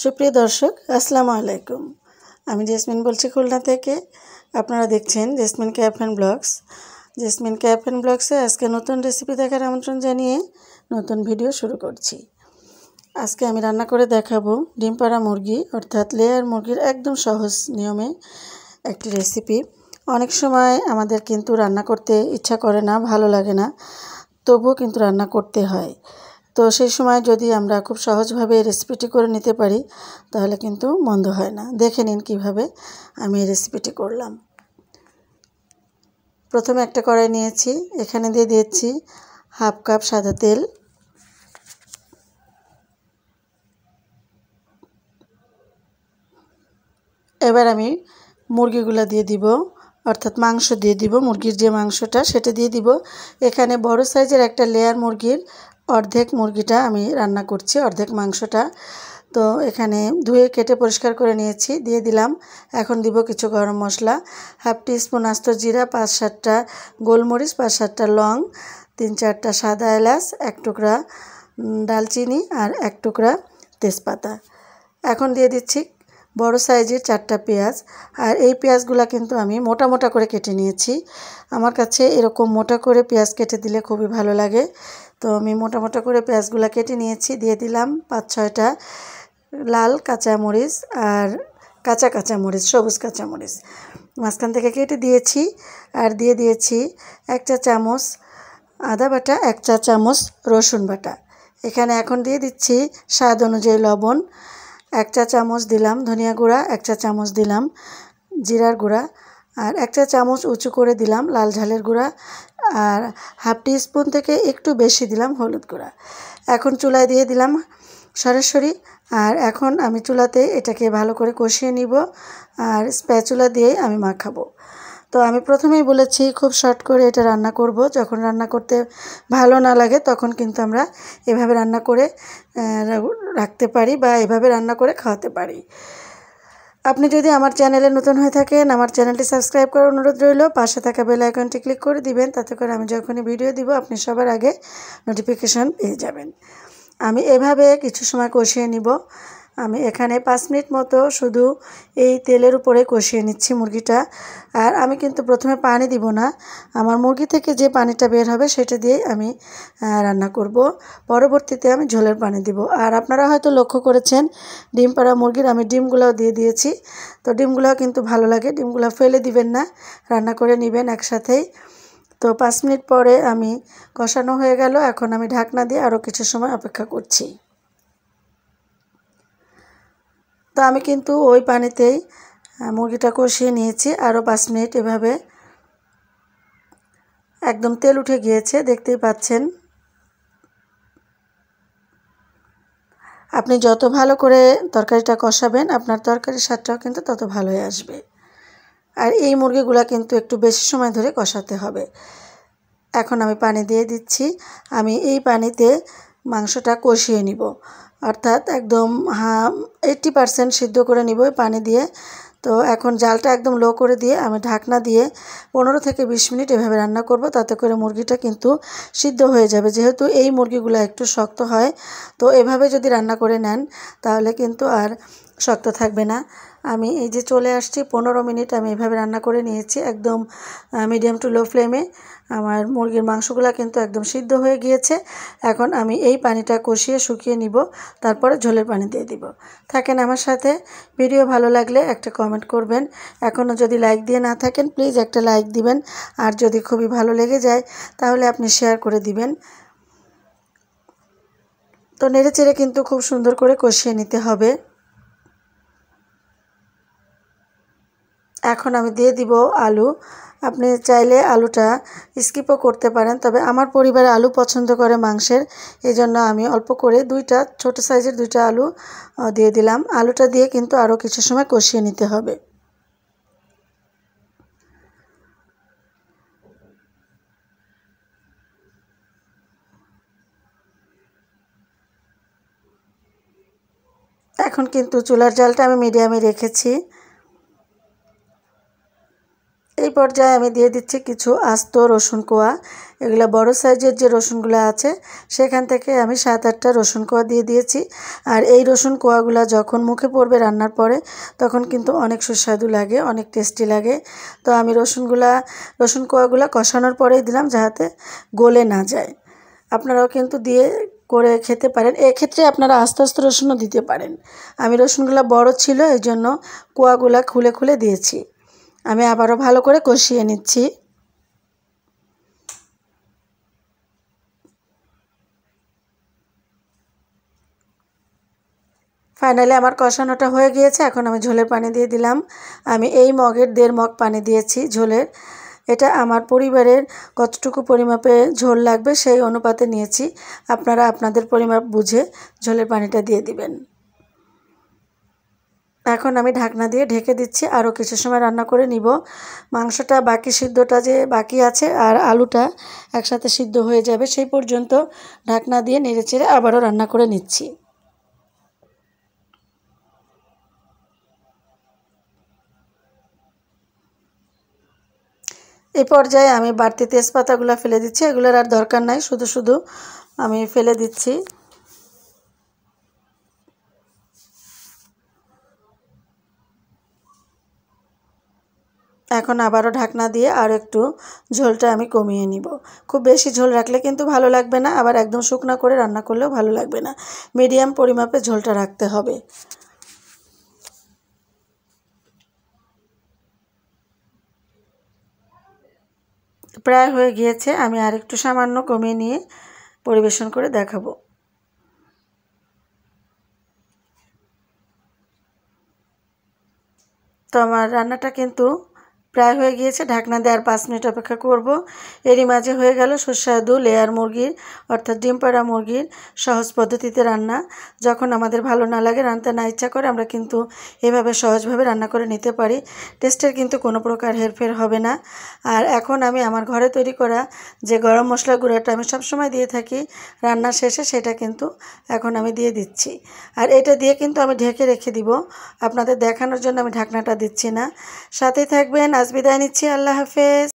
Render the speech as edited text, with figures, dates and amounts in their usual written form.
সুপ্রিয় দর্শক, আসসালামু আলাইকুম। আমি জেসমিন বলছি খুলনা থেকে। আপনারা দেখছেন Jesmin cafe and blogs. Jesmin cafe and ব্লগসে আজকে নতুন রেসিপি দেখার আমন্ত্রণ জানিয়ে নতুন ভিডিও শুরু করছি। আজকে আমি রান্না করে দেখাবো ডিম পাড়া মুরগি অর্থাৎ লেয়ার মুরগির একদম সহজ নিয়মে একটি রেসিপি। অনেক সময় আমাদের কিন্তু রান্না করতে ইচ্ছা করে না, ভালো লাগে না, তবুও কিন্তু রান্না করতে হয়। তো সেই সময় যদি আমরা খুব সহজভাবে রেসিপিটি করে নিতে পারি তাহলে কিন্তু মন্দ হয় না। দেখে নিন কিভাবে আমি এই রেসিপিটি করলাম। প্রথমে একটা কড়াই নিয়েছি, এখানে দিয়ে দিয়েছি হাফ কাপ সাদা তেল। এবার আমি মুরগিগুলো দিয়ে দিব, অর্থাৎ মাংস দিয়ে দিব। মুরগির যে মাংসটা সেটা দিয়ে দিব। এখানে বড় সাইজের একটা লেয়ার মুরগির অর্ধেক মুরগিটা আমি রান্না করছি, অর্ধেক মাংসটা। তো এখানে ধুয়ে কেটে পরিষ্কার করে নিয়েছি, দিয়ে দিলাম। এখন দিব কিছু গরম মশলা, হাফ টিস্পুন আস্ত জিরা, 5-7টা গোলমরিচ, 5-7টা লং, 3-4টা সাদা এলাচ, 1 টুকরা দালচিনি আর 1 টুকরা তেজপাতা। এখন দিয়ে দিচ্ছি বড় সাইজের 4টা পেঁয়াজ। আর এই পেঁয়াজগুলো কিন্তু আমি মোটা মোটা করে কেটে নিয়েছি। আমার কাছে এরকম মোটা করে পেঁয়াজ কেটে দিলে খুবই ভালো লাগে। তো আমি মোটা মোটা করে পেঁয়াজগুলো কেটে নিয়েছি। দিয়ে দিলাম 5-6টা লাল কাঁচামরিচ আর কাঁচামরিচ, সবুজ কাঁচামরিচ মাঝখান থেকে কেটে দিয়েছি। আর দিয়ে দিয়েছি 1 চা চামচ আদা বাটা, 1 চা চামচ রসুন বাটা। এখানে এখন দিয়ে দিচ্ছি স্বাদ অনুযায়ী লবণ, 1 চা চামচ দিলাম ধনিয়া গুঁড়া, 1 চা চামচ দিলাম জিরার গুঁড়া, আর 1 চা চামচ উঁচু করে দিলাম লাল ঝালের গুঁড়া, আর হাফ টিস্পুন থেকে একটু বেশি দিলাম হলুদ গুঁড়া। এখন চুলায় দিয়ে দিলাম সরাসরি। আর এখন আমি চুলাতে এটাকে ভালো করে কষিয়ে নিব, আর স্প্যাচুলা দিয়ে আমি মাখাবো। তো আমি প্রথমেই বলেছি খুব শর্ট করে এটা রান্না করব। যখন রান্না করতে ভালো না লাগে তখন কিন্তু আমরা এভাবে রান্না করে রাখতে পারি বা এভাবে রান্না করে খাওয়াতে পারি। আপনি যদি আমার চ্যানেলে নতুন হয়ে থাকেন, আমার চ্যানেলটি সাবস্ক্রাইব করার অনুরোধ রইল। পাশে থাকা বেল আইকনটি ক্লিক করে দিবেন, তাতে করে আমি যখনই ভিডিও দিব আপনি সবার আগে নোটিফিকেশন পেয়ে যাবেন। আমি এভাবে কিছু সময় কষিয়ে নিব। আমি এখানে 5 মিনিট মতো শুধু এই তেলের উপরে কষিয়ে নিচ্ছি মুরগিটা। আর আমি কিন্তু প্রথমে পানি দিব না, আমার মুরগি থেকে যে পানিটা বের হবে সেটা দিয়েই আমি রান্না করব। পরবর্তীতে আমি ঝোলের পানি দিব। আর আপনারা হয়তো লক্ষ্য করেছেন ডিম পাড়া মুরগির আমি ডিমগুলোও দিয়ে দিয়েছি। তো ডিমগুলোও কিন্তু ভালো লাগে, ডিমগুলো ফেলে দিবেন না, রান্না করে নেবেন একসাথেই। তো 5 মিনিট পরে আমি কষানো হয়ে গেল। এখন আমি ঢাকনা দিয়ে আরও কিছু সময় অপেক্ষা করছি। তো আমি কিন্তু ওই পানিতেই মুরগিটা কষিয়ে নিয়েছি আরও 5 মিনিট। এভাবে একদম তেল উঠে গিয়েছে, দেখতেই পাচ্ছেন। আপনি যত ভালো করে তরকারিটা কষাবেন আপনার তরকারির স্বাদটাও কিন্তু তত ভালো হয়ে আসবে। আর এই মুরগিগুলো কিন্তু একটু বেশি সময় ধরে কষাতে হবে। এখন আমি পানি দিয়ে দিচ্ছি। আমি এই পানিতে মাংসটা কষিয়ে নিব, অর্থাৎ একদম 80% সিদ্ধ করে নিব এই পানি দিয়ে। তো এখন জালটা একদম লো করে দিয়ে আমি ঢাকনা দিয়ে 15 থেকে 20 মিনিট এভাবে রান্না করব, তাতে করে মুরগিটা কিন্তু সিদ্ধ হয়ে যাবে। যেহেতু এই মুরগিগুলো একটু শক্ত হয়, তো এভাবে যদি রান্না করে নেন তাহলে কিন্তু আর শক্ত থাকবে না। আমি এই যে চলে আসছি 15 মিনিট আমি এভাবে রান্না করে নিয়েছি একদম মিডিয়াম টু লো ফ্লেমে। আমার মুরগির মাংসগুলো কিন্তু একদম সিদ্ধ হয়ে গিয়েছে। এখন আমি এই পানিটা কষিয়ে শুকিয়ে নিব, তারপরে ঝোলের পানি দিয়ে দিব। থাকেন আমার সাথে। ভিডিও ভালো লাগলে একটা কমেন্ট করবেন। এখনও যদি লাইক দিয়ে না থাকেন প্লিজ একটা লাইক দিবেন। আর যদি খুবই ভালো লেগে যায় তাহলে আপনি শেয়ার করে দিবেন। তো নেড়েচেড়ে কিন্তু খুব সুন্দর করে কষিয়ে নিতে হবে। এখন আমি দিয়ে দিব আলু। আপনি চাইলে আলুটা স্কিপও করতে পারেন, তবে আমার পরিবারে আলু পছন্দ করে মাংসের, এই জন্য আমি অল্প করে 2টা ছোট সাইজের 2টা আলু দিয়ে দিলাম। আলুটা দিয়ে কিন্তু আরও কিছু সময় কষিয়ে নিতে হবে। এখন কিন্তু চুলার জালটা আমি মিডিয়ামে রেখেছি। এই পর্যায়ে আমি দিয়ে দিচ্ছি কিছু আস্ত রসুন কোয়া। এগুলো বড় সাইজের যে রসুনগুলো আছে সেখান থেকে আমি 7-8টা রসুন কোয়া দিয়ে দিয়েছি। আর এই রসুন কোয়াগুলো যখন মুখে পড়বে রান্নার পরে তখন কিন্তু অনেক সুস্বাদু লাগে, অনেক টেস্টি লাগে। তো আমি রসুন কোয়াগুলো কষানোর পরেই দিলাম যাতে গলে না যায়। আপনারাও কিন্তু দিয়ে করে খেতে পারেন। এক্ষেত্রে আপনারা আস্তে আস্তে রসুনও দিতে পারেন। আমি রসুনগুলো বড় ছিল এই জন্য কোয়াগুলো খুলে খুলে দিয়েছি। আমি আবারও ভালো করে কষিয়ে নিচ্ছি। ফাইনালি আমার কষানোটা হয়ে গিয়েছে। এখন আমি ঝোলের পানি দিয়ে দিলাম। আমি এই মগের 1.5 মগ পানি দিয়েছি ঝোলের। এটা আমার পরিবারের কতটুকু পরিমাপে ঝোল লাগবে সেই অনুপাতে নিয়েছি। আপনারা আপনাদের পরিমাপ বুঝে ঝোলের পানিটা দিয়ে দিবেন। এখন আমি ঢাকনা দিয়ে ঢেকে দিচ্ছি, আরও কিছু সময় রান্না করে নিব। মাংসটা সিদ্ধটা যে বাকি আছে আর আলুটা একসাথে সিদ্ধ হয়ে যাবে সেই পর্যন্ত ঢাকনা দিয়ে নেড়েচেড়ে আবারও রান্না করে নিচ্ছি। এই পর্যায়ে আমি বাড়তি তেজপাতাগুলো ফেলে দিচ্ছি। এগুলোর আর দরকার নাই, শুধু শুধু আমি ফেলে দিচ্ছি। এখন আবারও ঢাকনা দিয়ে আর একটু ঝোলটা আমি কমিয়ে নিব। খুব বেশি ঝোল রাখলে কিন্তু ভালো লাগবে না, আবার একদম শুকনো করে রান্না করলেও ভালো লাগবে না। মিডিয়াম পরিমাপে ঝোলটা রাখতে হবে। প্রায় হয়ে গিয়েছে, আমি আর একটু সামান্য কমিয়ে নিয়ে পরিবেশন করে দেখাবো। তো আমার রান্নাটা কিন্তু প্রায় হয়ে গিয়েছে। ঢাকনা দিয়ে আর 5 মিনিট অপেক্ষা করব। এরই মাঝে হয়ে গেল সুস্বাদু লেয়ার মুরগির অর্থাৎ ডিম পাড়া মুরগির সহজ পদ্ধতিতে রান্না। যখন আমাদের ভালো না লাগে, রান্না না ইচ্ছা করে, আমরা কিন্তু এভাবে সহজভাবে রান্না করে নিতে পারি। টেস্টের কিন্তু কোনো প্রকার হেরফের হবে না। আর এখন আমি আমার ঘরে তৈরি করা যে গরম মশলা গুঁড়াটা আমি সবসময় দিয়ে থাকি রান্নার শেষে, সেটা কিন্তু এখন আমি দিয়ে দিচ্ছি। আর এটা দিয়ে কিন্তু আমি ঢেকে রেখে দিব। আপনাদের দেখানোর জন্য আমি ঢাকনাটা দিচ্ছি না। সাথেই থাকবেন। আজ বিদায় নিচ্ছি। আল্লাহ হাফেজ।